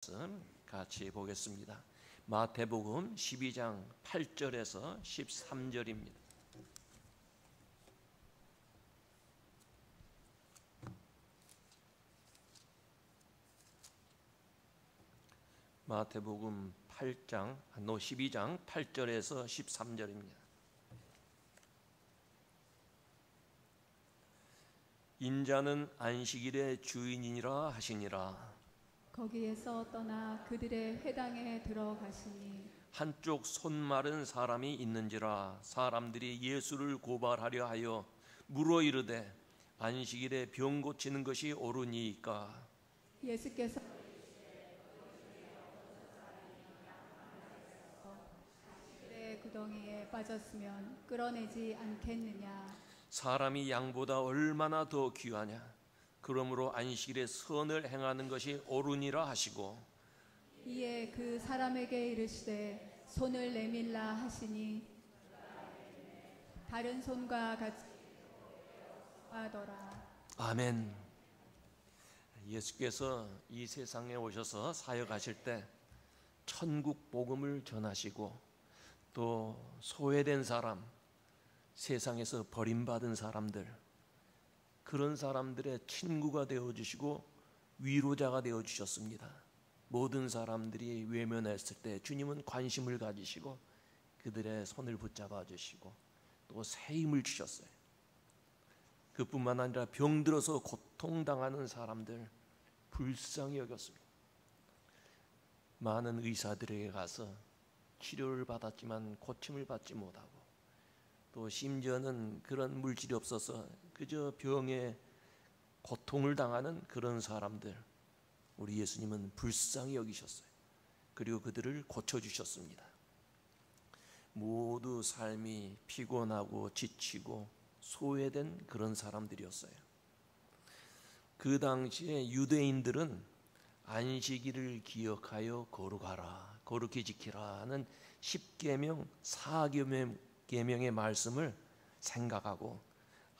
말씀 같이 보겠습니다. 마태복음 12장 8절에서 13절입니다. 마태복음 12장 8절에서 13절입니다. 인자는 안식일의 주인이니라 하시니라. 거기에서 떠나 그들의 회당에 들어가시니 한쪽 손 마른 사람이 있는지라. 사람들이 예수를 고발하려 하여 물어 이르되 안식일에 병 고치는 것이 옳으니이까. 예수께서 의 구덩이에 빠졌으면 끌어내지 않겠느냐. 사람이 양보다 얼마나 더 귀하냐. 그러므로 안식일에 선을 행하는 것이 옳으니라 하시고, 이에 그 사람에게 이르시되 손을 내밀라 하시니 다른 손과 같이 하더라. 아멘. 예수께서 이 세상에 오셔서 사역하실 때 천국 복음을 전하시고, 또 소외된 사람, 세상에서 버림받은 사람들, 그런 사람들의 친구가 되어주시고 위로자가 되어주셨습니다. 모든 사람들이 외면했을 때 주님은 관심을 가지시고 그들의 손을 붙잡아 주시고 또 새 힘을 주셨어요. 그뿐만 아니라 병들어서 고통당하는 사람들 불쌍히 여겼습니다. 많은 의사들에게 가서 치료를 받았지만 고침을 받지 못하고, 또 심지어는 그런 물질이 없어서 그저 병에 고통을 당하는 그런 사람들, 우리 예수님은 불쌍히 여기셨어요. 그리고 그들을 고쳐주셨습니다. 모두 삶이 피곤하고 지치고 소외된 그런 사람들이었어요. 그 당시에 유대인들은 안식일을 기억하여 거룩하라, 거룩히 지키라 하는 10계명 4계명의 말씀을 생각하고,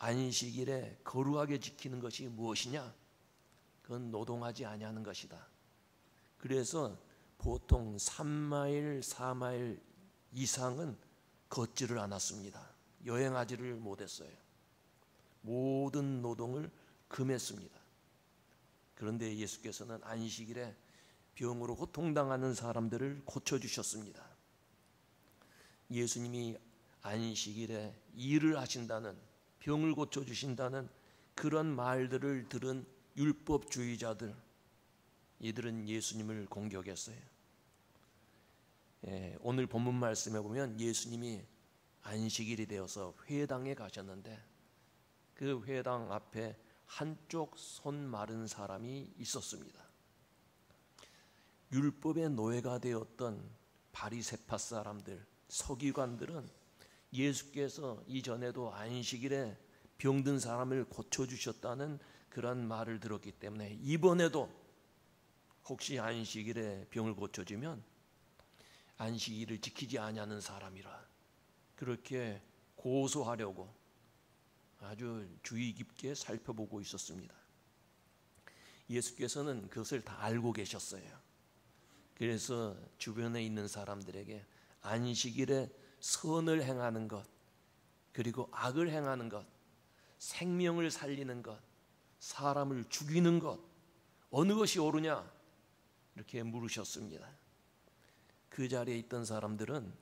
안식일에 거룩하게 지키는 것이 무엇이냐? 그건 노동하지 아니하는 것이다. 그래서 보통 3마일 4마일 이상은 걷지를 않았습니다. 여행하지를 못했어요. 모든 노동을 금했습니다. 그런데 예수께서는 안식일에 병으로 고통당하는 사람들을 고쳐주셨습니다. 예수님이 안식일에 일을 하신다는, 병을 고쳐주신다는 그런 말들을 들은 율법주의자들, 이들은 예수님을 공격했어요. 오늘 본문 말씀에 보면 예수님이 안식일이 되어서 회당에 가셨는데 그 회당 앞에 한쪽 손 마른 사람이 있었습니다. 율법의 노예가 되었던 바리새파 사람들, 서기관들은 예수께서 이전에도 안식일에 병든 사람을 고쳐주셨다는 그런 말을 들었기 때문에 이번에도 혹시 안식일에 병을 고쳐주면 안식일을 지키지 아니하는 사람이라 그렇게 고소하려고 아주 주의 깊게 살펴보고 있었습니다. 예수께서는 그것을 다 알고 계셨어요. 그래서 주변에 있는 사람들에게 안식일에 선을 행하는 것, 그리고 악을 행하는 것, 생명을 살리는 것, 사람을 죽이는 것, 어느 것이 옳으냐? 이렇게 물으셨습니다. 그 자리에 있던 사람들은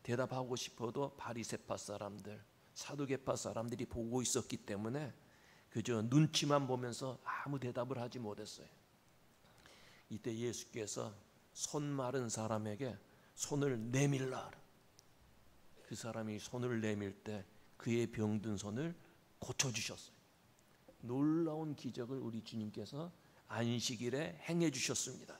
대답하고 싶어도 바리새파 사람들, 사두개파 사람들이 보고 있었기 때문에 그저 눈치만 보면서 아무 대답을 하지 못했어요. 이때 예수께서 손 마른 사람에게 손을 내밀라. 그 사람이 손을 내밀 때 그의 병든 손을 고쳐주셨어요. 놀라운 기적을 우리 주님께서 안식일에 행해 주셨습니다.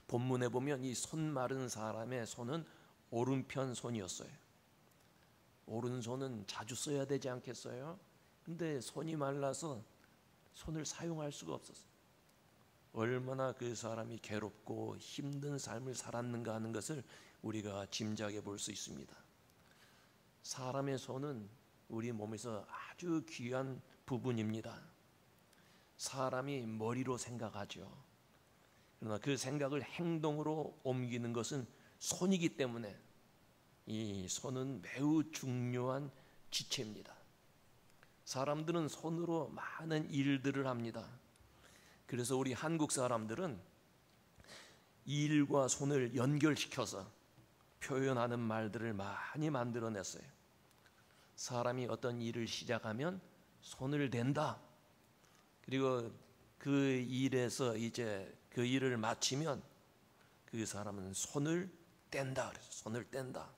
본문에 보면 이 손 마른 사람의 손은 오른편 손이었어요. 오른손은 자주 써야 되지 않겠어요? 근데 손이 말라서 손을 사용할 수가 없었어요. 얼마나 그 사람이 괴롭고 힘든 삶을 살았는가 하는 것을 우리가 짐작해 볼 수 있습니다. 사람의 손은 우리 몸에서 아주 귀한 부분입니다. 사람이 머리로 생각하죠. 그러나 그 생각을 행동으로 옮기는 것은 손이기 때문에 이 손은 매우 중요한 지체입니다. 사람들은 손으로 많은 일들을 합니다. 그래서 우리 한국 사람들은 일과 손을 연결시켜서 표현하는 말들을 많이 만들어냈어요. 사람이 어떤 일을 시작하면 손을 댄다. 그리고 그 일에서 이제 그 일을 마치면 그 사람은 손을 뗀다. 그래서 손을 뗀다.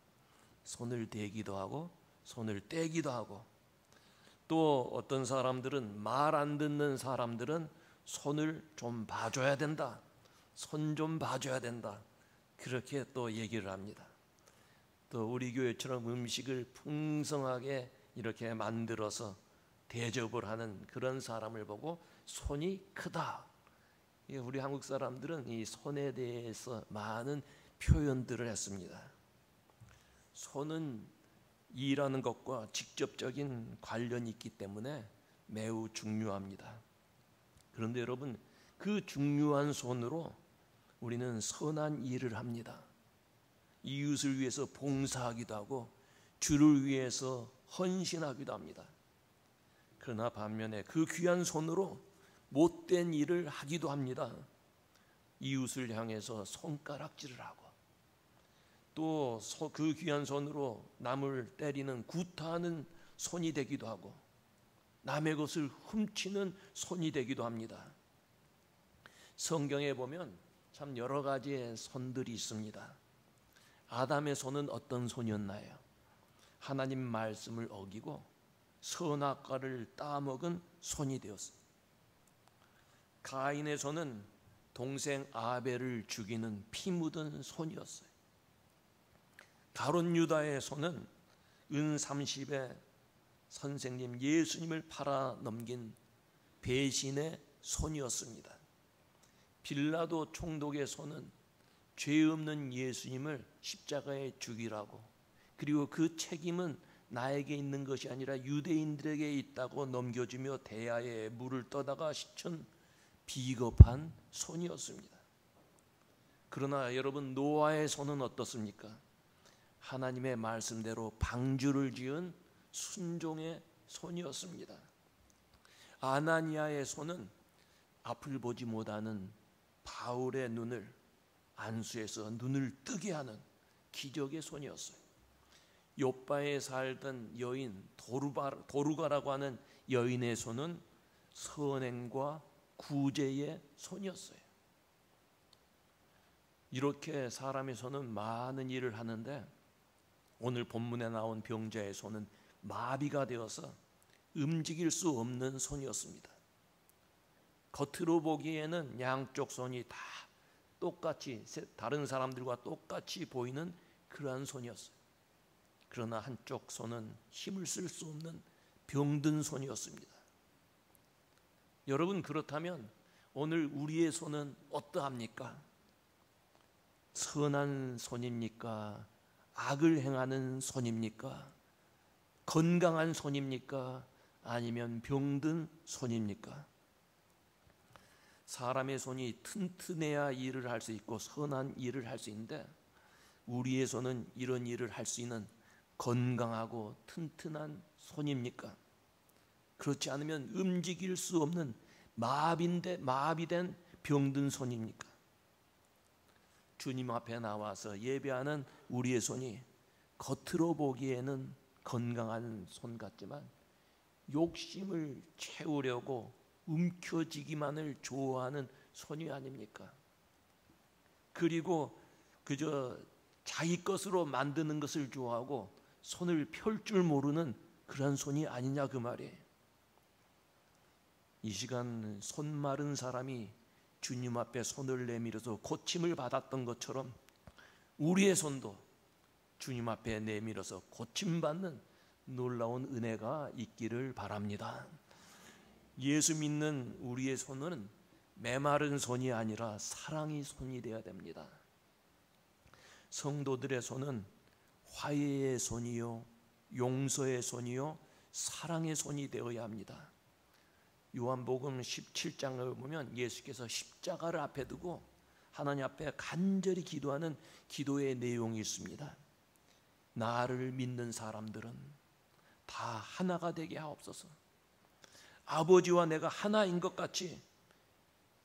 손을 대기도 하고 손을 떼기도 하고, 또 어떤 사람들은 말 안 듣는 사람들은 손을 좀 봐줘야 된다. 손 좀 봐줘야 된다. 그렇게 또 얘기를 합니다. 또 우리 교회처럼 음식을 풍성하게 이렇게 만들어서 대접을 하는 그런 사람을 보고 손이 크다. 우리 한국 사람들은 이 손에 대해서 많은 표현들을 했습니다. 손은 일하는 것과 직접적인 관련이 있기 때문에 매우 중요합니다. 그런데 여러분, 그 중요한 손으로 우리는 선한 일을 합니다. 이웃을 위해서 봉사하기도 하고 주를 위해서 헌신하기도 합니다. 그러나 반면에 그 귀한 손으로 못된 일을 하기도 합니다. 이웃을 향해서 손가락질을 하고, 또 그 귀한 손으로 남을 때리는 구타하는 손이 되기도 하고, 남의 것을 훔치는 손이 되기도 합니다. 성경에 보면 참 여러 가지의 손들이 있습니다. 아담의 손은 어떤 손이었나요? 하나님 말씀을 어기고 선악과를 따먹은 손이 되었습니다. 가인의 손은 동생 아벨을 죽이는 피 묻은 손이었어요. 가룟 유다의 손은 은 30에 선생님 예수님을 팔아 넘긴 배신의 손이었습니다. 빌라도 총독의 손은 죄 없는 예수님을 십자가에 죽이라고, 그리고 그 책임은 나에게 있는 것이 아니라 유대인들에게 있다고 넘겨주며 대야에 물을 떠다가 씻은 비겁한 손이었습니다. 그러나 여러분, 노아의 손은 어떻습니까? 하나님의 말씀대로 방주를 지은 순종의 손이었습니다. 아나니아의 손은 앞을 보지 못하는 바울의 눈을 안수해서 눈을 뜨게 하는 기적의 손이었어요. 욥바에 살던 여인 도루가라고 하는 여인의 손은 선행과 구제의 손이었어요. 이렇게 사람의 손은 많은 일을 하는데, 오늘 본문에 나온 병자의 손은 마비가 되어서 움직일 수 없는 손이었습니다. 겉으로 보기에는 양쪽 손이 다 똑같이, 다른 사람들과 똑같이 보이는 그러한 손이었어요. 그러나 한쪽 손은 힘을 쓸 수 없는 병든 손이었습니다. 여러분, 그렇다면 오늘 우리의 손은 어떠합니까? 선한 손입니까? 악을 행하는 손입니까? 건강한 손입니까? 아니면 병든 손입니까? 사람의 손이 튼튼해야 일을 할 수 있고 선한 일을 할 수 있는데, 우리의 손은 이런 일을 할 수 있는 건강하고 튼튼한 손입니까? 그렇지 않으면 움직일 수 없는 마비된 병든 손입니까? 주님 앞에 나와서 예배하는 우리의 손이 겉으로 보기에는 건강한 손 같지만 욕심을 채우려고 움켜쥐기만을 좋아하는 손이 아닙니까? 그리고 그저 자기 것으로 만드는 것을 좋아하고 손을 펼 줄 모르는 그런 손이 아니냐, 그 말이에요. 이 시간 손 마른 사람이 주님 앞에 손을 내밀어서 고침을 받았던 것처럼 우리의 손도 주님 앞에 내밀어서 고침받는 놀라운 은혜가 있기를 바랍니다. 예수 믿는 우리의 손은 메마른 손이 아니라 사랑의 손이 되어야 됩니다. 성도들의 손은 화해의 손이요, 용서의 손이요, 사랑의 손이 되어야 합니다. 요한복음 17장을 보면 예수께서 십자가를 앞에 두고 하나님 앞에 간절히 기도하는 기도의 내용이 있습니다. 나를 믿는 사람들은 다 하나가 되게 하옵소서. 아버지와 내가 하나인 것 같이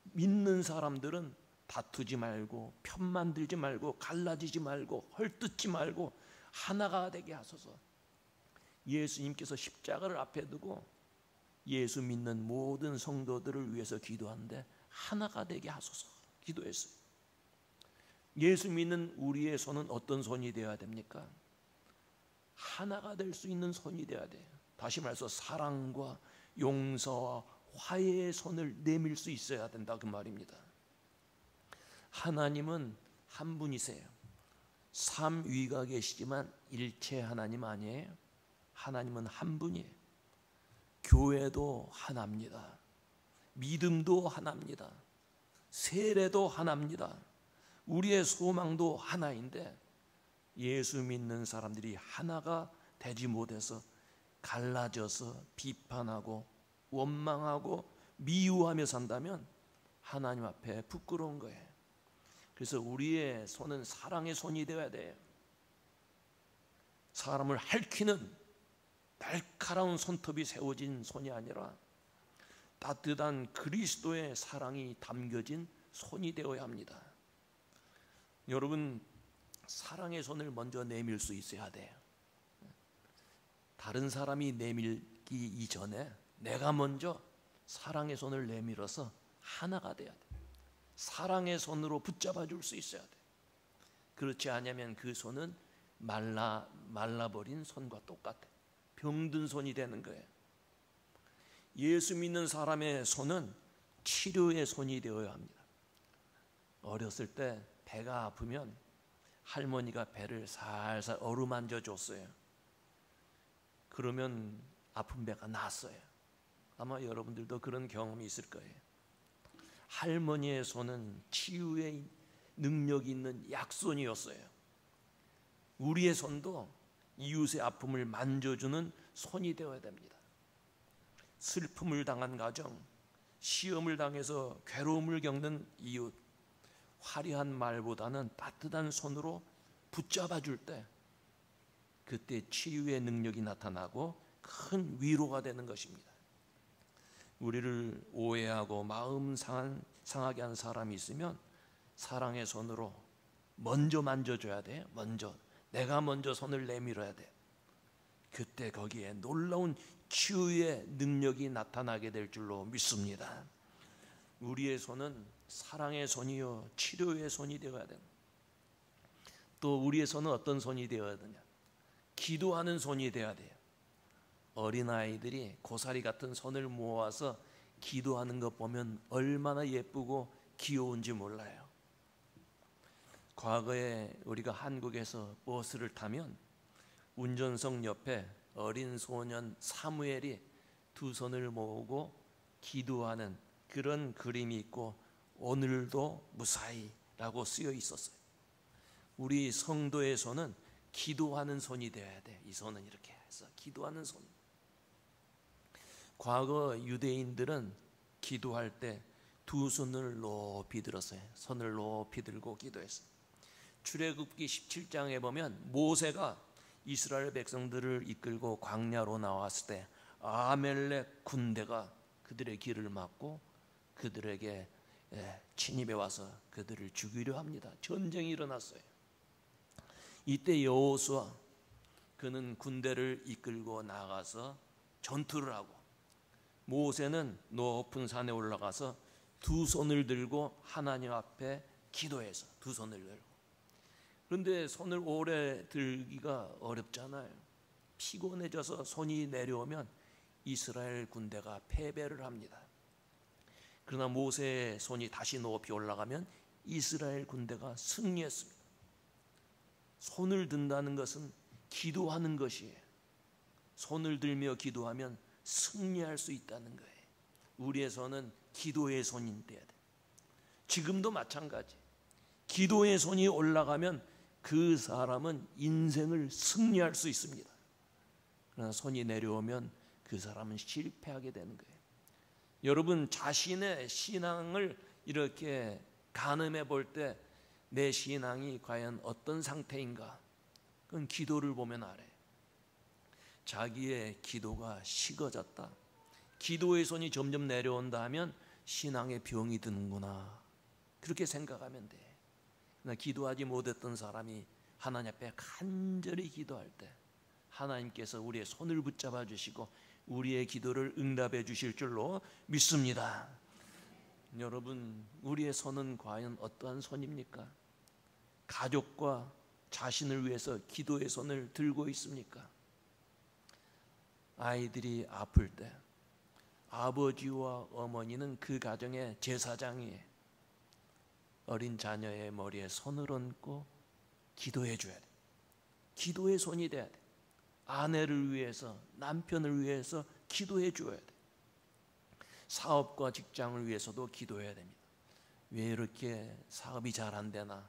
믿는 사람들은 다투지 말고 편만 들지 말고 갈라지지 말고 헐뜯지 말고 하나가 되게 하소서. 예수님께서 십자가를 앞에 두고 예수 믿는 모든 성도들을 위해서 기도하는데 하나가 되게 하소서 기도했어요. 예수 믿는 우리의 손은 어떤 손이 되어야 됩니까? 하나가 될 수 있는 손이 되어야 돼요. 다시 말해서 사랑과 용서와 화해의 손을 내밀 수 있어야 된다 그 말입니다. 하나님은 한 분이세요. 삼위가 계시지만 일체 하나님 아니에요. 하나님은 한 분이에요. 교회도 하나입니다. 믿음도 하나입니다. 세례도 하나입니다. 우리의 소망도 하나인데 예수 믿는 사람들이 하나가 되지 못해서 갈라져서 비판하고 원망하고 미워하며 산다면 하나님 앞에 부끄러운 거예요. 그래서 우리의 손은 사랑의 손이 되어야 돼요. 사람을 핥히는 날카로운 손톱이 세워진 손이 아니라 따뜻한 그리스도의 사랑이 담겨진 손이 되어야 합니다. 여러분, 사랑의 손을 먼저 내밀 수 있어야 돼요. 다른 사람이 내밀기 이전에 내가 먼저 사랑의 손을 내밀어서 하나가 돼야 돼. 사랑의 손으로 붙잡아 줄 수 있어야 돼. 그렇지 않으면 그 손은 말라버린 손과 똑같아. 병든 손이 되는 거예요. 예수 믿는 사람의 손은 치료의 손이 되어야 합니다. 어렸을 때 배가 아프면 할머니가 배를 살살 어루만져 줬어요. 그러면 아픈 배가 나았어요. 아마 여러분들도 그런 경험이 있을 거예요. 할머니의 손은 치유의 능력이 있는 약손이었어요. 우리의 손도 이웃의 아픔을 만져주는 손이 되어야 됩니다. 슬픔을 당한 가정, 시험을 당해서 괴로움을 겪는 이웃, 화려한 말보다는 따뜻한 손으로 붙잡아 줄 때 그때 치유의 능력이 나타나고 큰 위로가 되는 것입니다. 우리를 오해하고 마음 상하게 한 사람이 있으면 사랑의 손으로 먼저 만져줘야 돼요. 내가 먼저 손을 내밀어야 돼요. 그때 거기에 놀라운 치유의 능력이 나타나게 될 줄로 믿습니다. 우리의 손은 사랑의 손이요 치료의 손이 되어야 됩니다. 또 우리의 손은 어떤 손이 되어야 되냐? 기도하는 손이 되어야 돼요. 어린아이들이 고사리 같은 손을 모아서 기도하는 것 보면 얼마나 예쁘고 귀여운지 몰라요. 과거에 우리가 한국에서 버스를 타면 운전석 옆에 어린 소년 사무엘이 두 손을 모으고 기도하는 그런 그림이 있고 오늘도 무사히라고 쓰여 있었어요. 우리 성도의 손은 기도하는 손이 되어야 돼. 이 손은 이렇게 해서 기도하는 손. 과거 유대인들은 기도할 때 두 손을 높이 들었어요. 손을 높이 들고 기도했어요. 출애굽기 17장에 보면 모세가 이스라엘 백성들을 이끌고 광야로 나왔을 때 아멜렉 군대가 그들의 길을 막고 그들에게 침입해 와서 그들을 죽이려 합니다. 전쟁이 일어났어요. 이때 여호수아 그는 군대를 이끌고 나가서 전투를 하고 모세는 높은 산에 올라가서 두 손을 들고 하나님 앞에 기도해서 두 손을 들고. 그런데 손을 오래 들기가 어렵잖아요. 피곤해져서 손이 내려오면 이스라엘 군대가 패배를 합니다. 그러나 모세의 손이 다시 높이 올라가면 이스라엘 군대가 승리했습니다. 손을 든다는 것은 기도하는 것이에요. 손을 들며 기도하면 승리할 수 있다는 거예요. 우리의 손은 기도의 손이 돼야 돼. 지금도 마찬가지. 기도의 손이 올라가면 그 사람은 인생을 승리할 수 있습니다. 그러나 손이 내려오면 그 사람은 실패하게 되는 거예요. 여러분 자신의 신앙을 이렇게 가늠해 볼 때 내 신앙이 과연 어떤 상태인가? 그건 기도를 보면 알아요. 자기의 기도가 식어졌다, 기도의 손이 점점 내려온다 하면 신앙의 병이 드는구나, 그렇게 생각하면 돼. 그러나 기도하지 못했던 사람이 하나님 앞에 간절히 기도할 때 하나님께서 우리의 손을 붙잡아 주시고 우리의 기도를 응답해 주실 줄로 믿습니다. 여러분, 우리의 손은 과연 어떠한 손입니까? 가족과 자신을 위해서 기도의 손을 들고 있습니까? 아이들이 아플 때 아버지와 어머니는 그 가정의 제사장이에요. 어린 자녀의 머리에 손을 얹고 기도해 줘야 돼. 기도의 손이 돼야 돼. 아내를 위해서, 남편을 위해서 기도해 줘야 돼. 사업과 직장을 위해서도 기도해야 됩니다. 왜 이렇게 사업이 잘 안 되나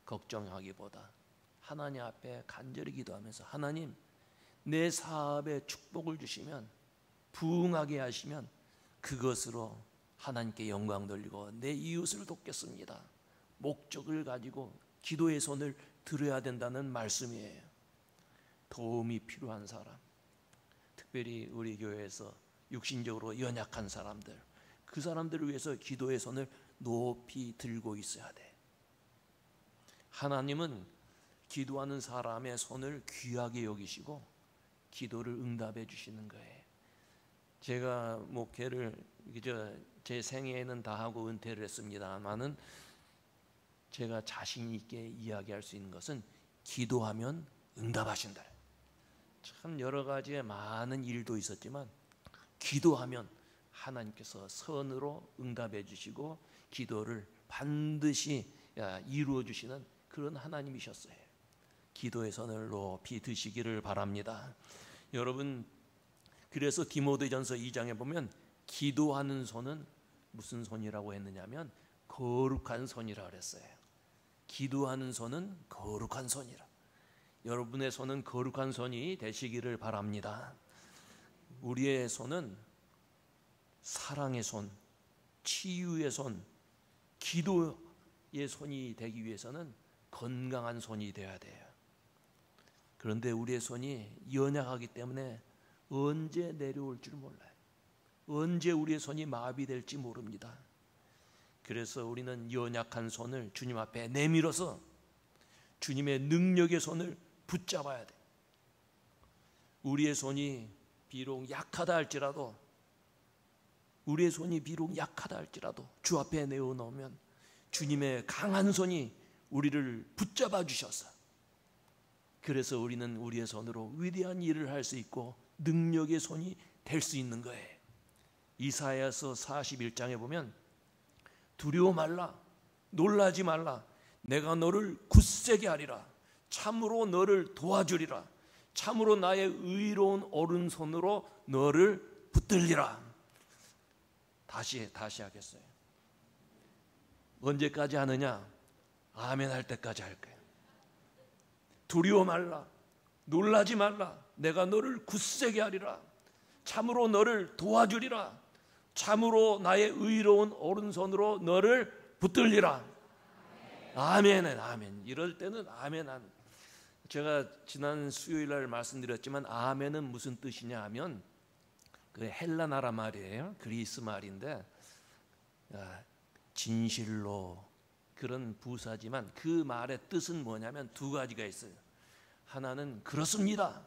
걱정하기보다 하나님 앞에 간절히 기도하면서, 하나님, 내 사업에 축복을 주시면, 부흥하게 하시면 그것으로 하나님께 영광 돌리고 내 이웃을 돕겠습니다. 목적을 가지고 기도의 손을 들어야 된다는 말씀이에요. 도움이 필요한 사람, 특별히 우리 교회에서 육신적으로 연약한 사람들, 그 사람들을 위해서 기도의 손을 높이 들고 있어야 돼. 하나님은 기도하는 사람의 손을 귀하게 여기시고 기도를 응답해 주시는 거예요. 제가 목회를 제 생애에는 다 하고 은퇴를 했습니다만은 제가 자신 있게 이야기할 수 있는 것은 기도하면 응답하신다. 참 여러 가지의 많은 일도 있었지만 기도하면 하나님께서 선으로 응답해 주시고 기도를 반드시 이루어 주시는 그런 하나님이셨어요. 기도의 손을 높이 드시기를 바랍니다. 여러분, 그래서 디모데전서 2장에 보면 기도하는 손은 무슨 손이라고 했느냐면 거룩한 손이라 그랬어요. 기도하는 손은 거룩한 손이라. 여러분의 손은 거룩한 손이 되시기를 바랍니다. 우리의 손은 사랑의 손, 치유의 손, 기도의 손이 되기 위해서는 건강한 손이 되어야 돼요. 그런데 우리의 손이 연약하기 때문에 언제 내려올 줄 몰라요. 언제 우리의 손이 마비될지 모릅니다. 그래서 우리는 연약한 손을 주님 앞에 내밀어서 주님의 능력의 손을 붙잡아야 돼. 우리의 손이 비록 약하다 할지라도, 우리의 손이 비록 약하다 할지라도 주 앞에 내어놓으면 주님의 강한 손이 우리를 붙잡아 주셔서, 그래서 우리는 우리의 손으로 위대한 일을 할 수 있고 능력의 손이 될 수 있는 거예요. 이사야서 41장에 보면 두려워 말라, 놀라지 말라, 내가 너를 굳세게 하리라, 참으로 너를 도와주리라, 참으로 나의 의로운 오른손으로 너를 붙들리라. 다시 하겠어요. 언제까지 하느냐? 아멘 할 때까지 할 거예요. 두려워 말라, 놀라지 말라, 내가 너를 굳세게 하리라, 참으로 너를 도와주리라, 참으로 나의 의로운 오른손으로 너를 붙들리라. 아멘, 아멘. 이럴 때는 아멘. 제가 지난 수요일 날 말씀드렸지만 아멘은 무슨 뜻이냐 하면 그 헬라 나라 말이에요. 그리스 말인데 진실로 그런 부사지만 그 말의 뜻은 뭐냐면 두 가지가 있어요. 하나는 그렇습니다,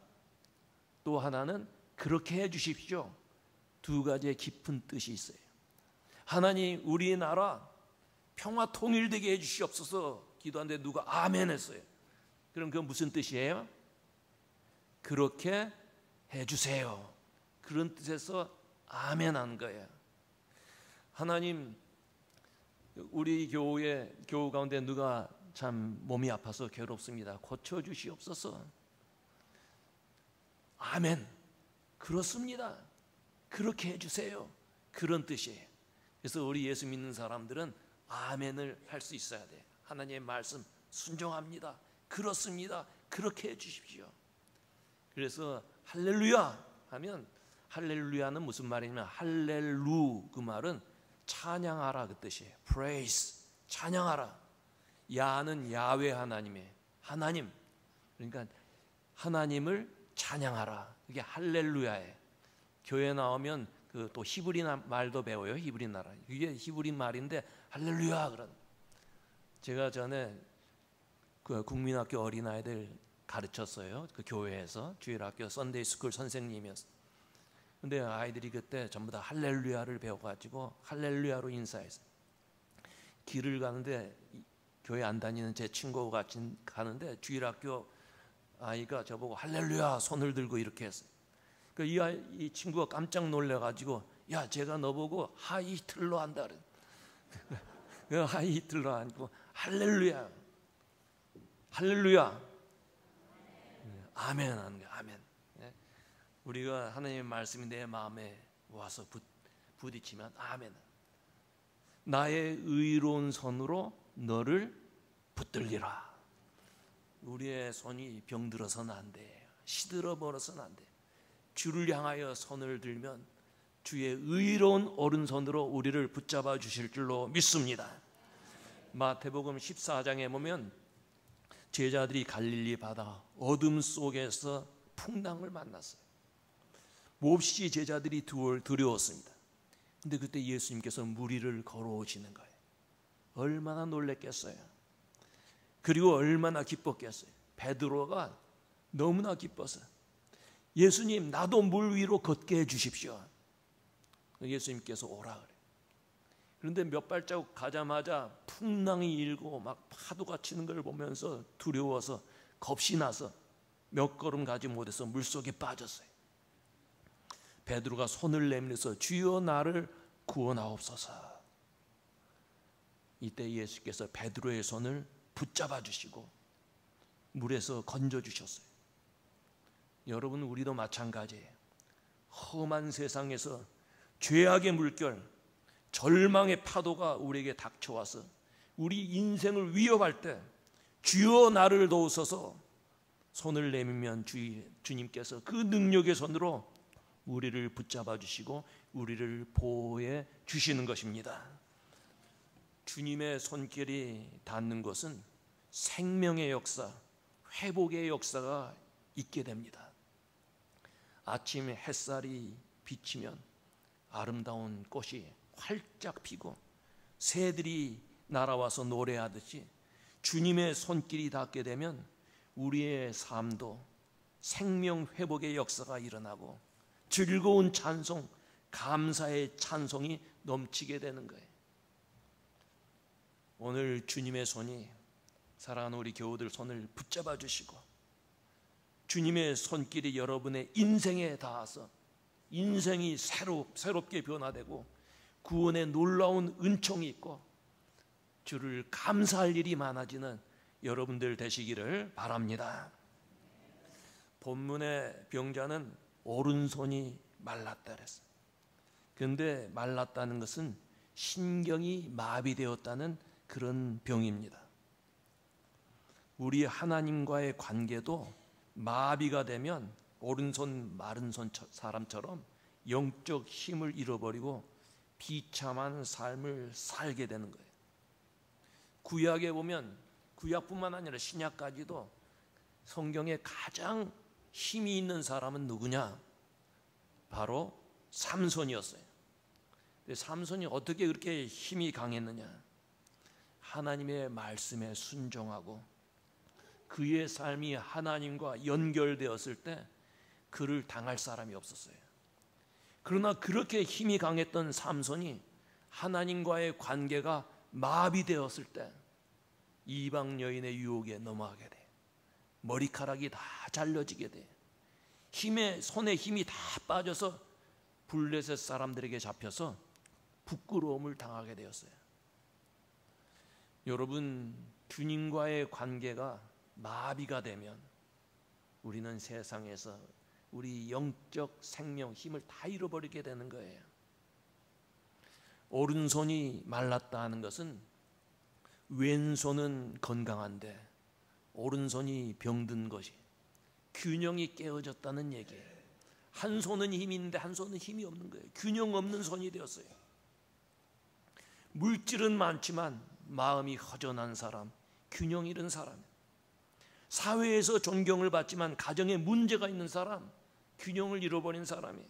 또 하나는 그렇게 해 주십시오. 두 가지의 깊은 뜻이 있어요. 하나님, 우리나라 평화 통일되게 해 주시옵소서 기도하는데 누가 아멘 했어요. 그럼 그건 무슨 뜻이에요? 그렇게 해 주세요, 그런 뜻에서 아멘 한 거예요. 하나님, 우리 교우 가운데 누가 참 몸이 아파서 괴롭습니다, 고쳐주시옵소서. 아멘, 그렇습니다, 그렇게 해주세요, 그런 뜻이에요. 그래서 우리 예수 믿는 사람들은 아멘을 할 수 있어야 돼요. 하나님의 말씀 순종합니다, 그렇습니다, 그렇게 해주십시오. 그래서 할렐루야 하면, 할렐루야는 무슨 말이냐면 할렐루, 그 말은 찬양하라 그 뜻이에요. praise, 찬양하라. 야는 야훼 하나님의 하나님, 그러니까 하나님을 찬양하라. 이게 할렐루야예요. 교회 나오면 그 또 히브리 말도 배워요. 히브리 나라. 이게 히브리 말인데 할렐루야 그런. 제가 전에 그 국민학교 어린아이들 가르쳤어요. 그 교회에서 주일학교 선데이 스쿨 선생님이었어요. 근데 아이들이 그때 전부 다 할렐루야를 배워가지고 할렐루야로 인사했어요. 길을 가는데 교회 안 다니는 제 친구가 같이 가는데 주일학교 아이가 저보고 할렐루야 손을 들고 이렇게 했어요. 이 친구가 깜짝 놀래가지고 야 제가 너보고 하이틀로 한다 그래. 하이틀로 하고 할렐루야 할렐루야 아멘 하는 거야. 아멘. 우리가 하나님의 말씀이 내 마음에 와서 부딪히면 아멘. 나의 의로운 손으로 너를 붙들리라. 우리의 손이 병들어서는 안 돼. 시들어 버려서는 안 돼. 주를 향하여 손을 들면 주의 의로운 오른손으로 우리를 붙잡아 주실 줄로 믿습니다. 마태복음 14장에 보면 제자들이 갈릴리 바다 어둠 속에서 풍랑을 만났어요. 몹시 제자들이 두려웠습니다. 근데 그때 예수님께서 물 위를 걸어오시는 거예요. 얼마나 놀랬겠어요. 그리고 얼마나 기뻤겠어요. 베드로가 너무나 기뻐서 예수님 나도 물 위로 걷게 해주십시오. 예수님께서 오라 그래요. 그런데 몇 발자국 가자마자 풍랑이 일고 막 파도가 치는 걸 보면서 두려워서 겁이 나서 몇 걸음 가지 못해서 물속에 빠졌어요. 베드로가 손을 내밀어서 주여 나를 구원하옵소서. 이때 예수께서 베드로의 손을 붙잡아 주시고 물에서 건져 주셨어요. 여러분 우리도 마찬가지예요. 험한 세상에서 죄악의 물결, 절망의 파도가 우리에게 닥쳐와서 우리 인생을 위협할 때 주여 나를 도우소서 손을 내밀면 주님께서 그 능력의 손으로 우리를 붙잡아 주시고 우리를 보호해 주시는 것입니다. 주님의 손길이 닿는 것은 생명의 역사, 회복의 역사가 있게 됩니다. 아침 햇살이 비치면 아름다운 꽃이 활짝 피고 새들이 날아와서 노래하듯이 주님의 손길이 닿게 되면 우리의 삶도 생명 회복의 역사가 일어나고 즐거운 찬송, 감사의 찬송이 넘치게 되는 거예요. 오늘 주님의 손이 사랑하는 우리 교우들 손을 붙잡아 주시고 주님의 손길이 여러분의 인생에 닿아서 인생이 새롭게 변화되고 구원의 놀라운 은총이 있고 주를 감사할 일이 많아지는 여러분들 되시기를 바랍니다. 본문의 병자는 오른손이 말랐다 그랬어요. 그런데 말랐다는 것은 신경이 마비되었다는 그런 병입니다. 우리 하나님과의 관계도 마비가 되면 오른손 마른 손 사람처럼 영적 힘을 잃어버리고 비참한 삶을 살게 되는 거예요. 구약에 보면 구약뿐만 아니라 신약까지도 성경에 가장 힘이 있는 사람은 누구냐? 바로 삼손이었어요. 근데 삼손이 어떻게 그렇게 힘이 강했느냐? 하나님의 말씀에 순종하고 그의 삶이 하나님과 연결되었을 때 그를 당할 사람이 없었어요. 그러나 그렇게 힘이 강했던 삼손이 하나님과의 관계가 마비되었을 때 이방 여인의 유혹에 넘어가게 돼. 머리카락이 다 잘려지게 돼. 손에 힘이 다 빠져서 블레셋 사람들에게 잡혀서 부끄러움을 당하게 되었어요. 여러분, 주님과의 관계가 마비가 되면 우리는 세상에서 우리 영적 생명, 힘을 다 잃어버리게 되는 거예요. 오른손이 말랐다 하는 것은 왼손은 건강한데 오른손이 병든 것이 균형이 깨어졌다는 얘기예요. 한 손은 힘이 있는데 한 손은 힘이 없는 거예요. 균형 없는 손이 되었어요. 물질은 많지만 마음이 허전한 사람, 균형 잃은 사람, 사회에서 존경을 받지만 가정에 문제가 있는 사람, 균형을 잃어버린 사람이에요.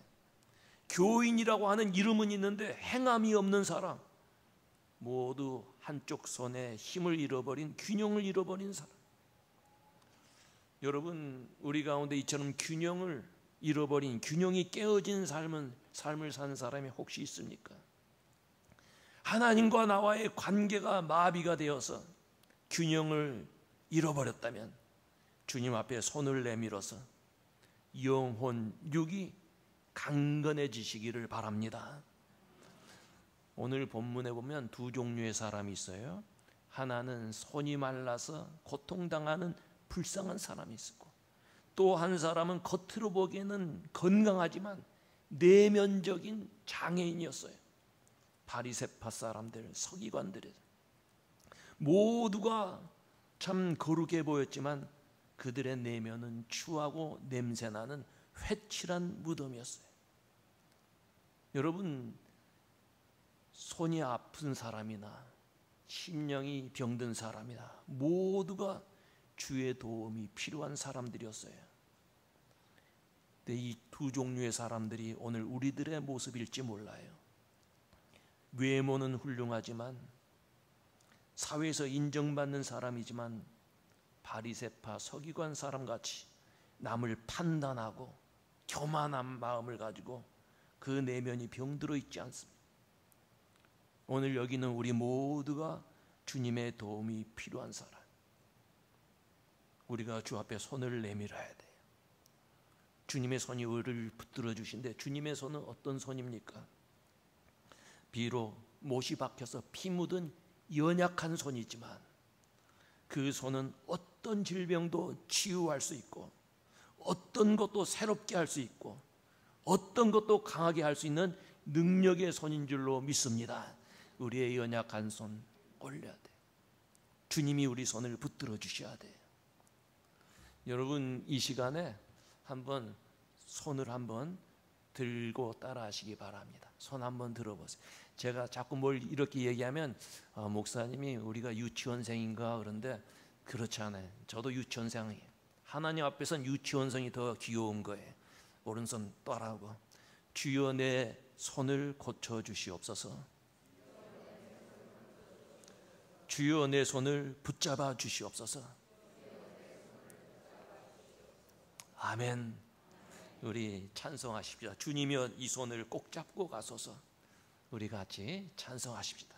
교인이라고 하는 이름은 있는데 행함이 없는 사람, 모두 한쪽 손에 힘을 잃어버린, 균형을 잃어버린 사람. 여러분, 우리 가운데 이처럼 균형을 잃어버린, 균형이 깨어진 삶을 사는 사람이 혹시 있습니까? 하나님과 나와의 관계가 마비가 되어서 균형을 잃어버렸다면 주님 앞에 손을 내밀어서 영혼, 육이 강건해지시기를 바랍니다. 오늘 본문에 보면 두 종류의 사람이 있어요. 하나는 손이 말라서 고통당하는 불쌍한 사람이 있었고, 또 한 사람은 겉으로 보기에는 건강하지만 내면적인 장애인이었어요. 바리새파 사람들, 서기관들, 모두가 참 거룩해 보였지만 그들의 내면은 추하고 냄새나는 회칠한 무덤이었어요. 여러분, 손이 아픈 사람이나 심령이 병든 사람이나 모두가 주의 도움이 필요한 사람들이었어요. 근데 이 두 종류의 사람들이 오늘 우리들의 모습일지 몰라요. 외모는 훌륭하지만, 사회에서 인정받는 사람이지만 바리새파 서기관 사람같이 남을 판단하고 교만한 마음을 가지고 그 내면이 병들어 있지 않습니다. 오늘 여기는 우리 모두가 주님의 도움이 필요한 사람, 우리가 주 앞에 손을 내밀어야 돼요. 주님의 손이 우리를 붙들어 주신데, 주님의 손은 어떤 손입니까? 비록 못이 박혀서 피 묻은 연약한 손이지만 그 손은 어떤 질병도 치유할 수 있고, 어떤 것도 새롭게 할 수 있고, 어떤 것도 강하게 할 수 있는 능력의 손인 줄로 믿습니다. 우리의 연약한 손 올려야 돼요. 주님이 우리 손을 붙들어 주셔야 돼요. 여러분, 이 시간에 한번 손을 한번 들고 따라 하시기 바랍니다. 손 한번 들어보세요. 제가 자꾸 뭘 이렇게 얘기하면 목사님이 우리가 유치원생인가 그런데 그렇지 않아요. 저도 유치원생이에요. 하나님 앞에서는 유치원생이 더 귀여운 거예요. 오른손 따라하고, 주여 내 손을 고쳐주시옵소서. 주여 내 손을 붙잡아 주시옵소서. 아멘. 우리 찬송하십시다. 주님이여 이 손을 꼭 잡고 가소서. 우리 같이 찬송하십시다.